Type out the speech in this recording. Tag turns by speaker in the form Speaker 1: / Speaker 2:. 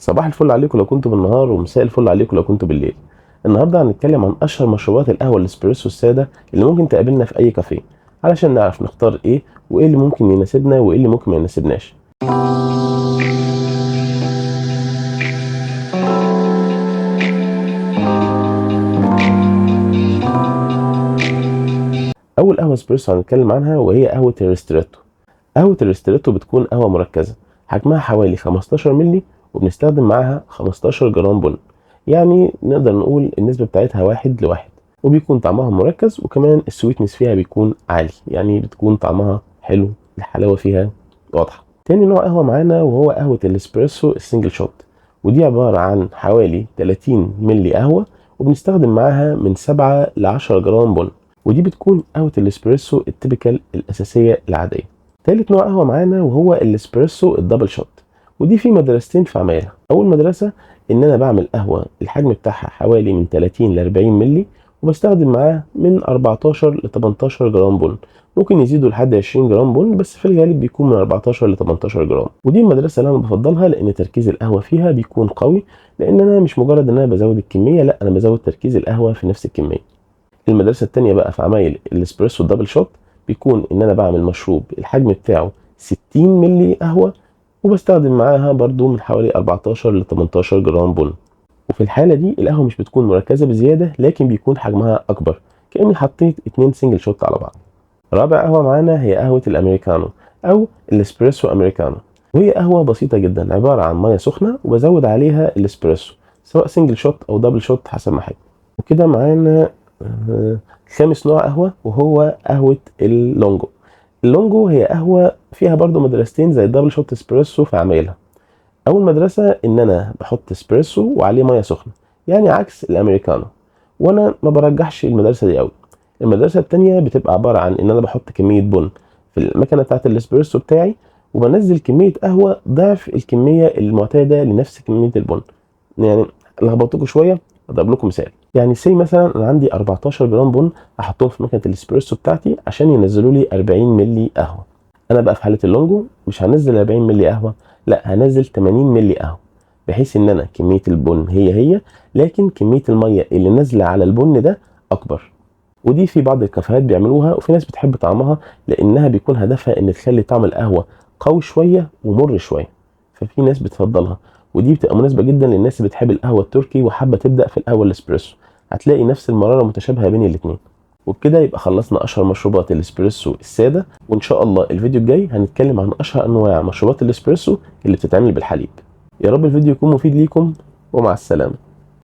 Speaker 1: صباح الفل عليكم لو كنتوا بالنهار، ومساء الفل عليكم لو كنتوا بالليل. النهارده هنتكلم عن اشهر مشروبات القهوه الاسبريسو الساده اللي ممكن تقابلنا في اي كافيه، علشان نعرف نختار ايه وايه اللي ممكن يناسبنا وايه اللي ممكن ما يناسبناش. اول قهوه اسبريسو هنتكلم عنها وهي قهوه الريستريتو. قهوه الريستريتو بتكون قهوه مركزه، حجمها حوالي 15 مللي، وبنستخدم معاها 15 جرام بن. يعني نقدر نقول النسبه بتاعتها 1:1، وبيكون طعمها مركز، وكمان السويتنس فيها بيكون عالي، يعني بتكون طعمها حلو، الحلاوه فيها واضحه. تاني نوع قهوه معانا وهو قهوه الاسبريسو السنجل شوت، ودي عباره عن حوالي 30 مللي قهوه، وبنستخدم معاها من 7 ل 10 جرام بن، ودي بتكون قهوه الاسبريسو التيبيكال الاساسيه العاديه. تالت نوع قهوه معانا وهو الاسبريسو الدبل شوت، ودي في مدرستين في عمايلها. اول مدرسه ان انا بعمل قهوه الحجم بتاعها حوالي من 30 ل 40 مللي، وبستخدم معاه من 14 ل 18 جرام بن، ممكن يزيدوا لحد 20 جرام بن، بس في الغالب بيكون من 14 ل 18 جرام. ودي المدرسه اللي انا بفضلها لان تركيز القهوه فيها بيكون قوي، لان انا مش مجرد ان انا بزود الكميه، لا انا بزود تركيز القهوه في نفس الكميه. المدرسه التانيه بقى في عمايل الاسبريسو الدبل شوت، بيكون ان انا بعمل مشروب الحجم بتاعه 60 مللي قهوه، وبستخدم معاها برضو من حوالي 14 ل 18 جرام بن. وفي الحالة دي القهوة مش بتكون مركزة بزيادة، لكن بيكون حجمها أكبر، كأني حطيت 2 سنجل شوت على بعض. رابع قهوة معانا هي قهوة الأمريكانو أو الإسبريسو أمريكانو، وهي قهوة بسيطة جدا، عبارة عن مية سخنة وبزود عليها الإسبريسو، سواء سنجل شوت أو دبل شوت حسب ما أحب. وكده معانا خامس نوع قهوة وهو قهوة اللونجو. اللونجو هي قهوة فيها برضو مدرستين زي الدبل شوت اسبريسو في عمايلها. اول مدرسه ان انا بحط اسبريسو وعليه ميه سخنه، يعني عكس الامريكانو، وانا ما برجحش المدرسه دي قوي. المدرسه التانية بتبقى عباره عن ان انا بحط كميه بن في المكنه بتاعه الاسبريسو بتاعي، وبنزل كميه قهوه ضعف الكميه المعتاده لنفس كميه البن. يعني لخبطتكم شويه، اضرب لكم مثال. يعني سي مثلا انا عندي 14 جرام بن احطهم في مكنه الاسبريسو بتاعتي عشان ينزلوا لي 40 ملي قهوه. انا بقى في حاله اللونجو مش هنزل 40 ملي قهوه، لا هنزل 80 ملي قهوه، بحيث ان انا كميه البن هي لكن كميه الميه اللي نازله على البن ده اكبر. ودي في بعض الكافيهات بيعملوها، وفي ناس بتحب طعمها لانها بيكون هدفها ان تخلي طعم القهوه قوي شويه ومر شويه، ففي ناس بتفضلها. ودي بتبقى مناسبه جدا للناس اللي بتحب القهوه التركي وحابه تبدا في القهوه الاسبريسو، هتلاقي نفس المراره متشابهه بين الاثنين. وبكده يبقى خلصنا اشهر مشروبات الاسبريسو الساده، وان شاء الله الفيديو الجاي هنتكلم عن اشهر انواع مشروبات الاسبريسو اللي بتتعمل بالحليب. يا رب الفيديو يكون مفيد ليكم، ومع السلامه.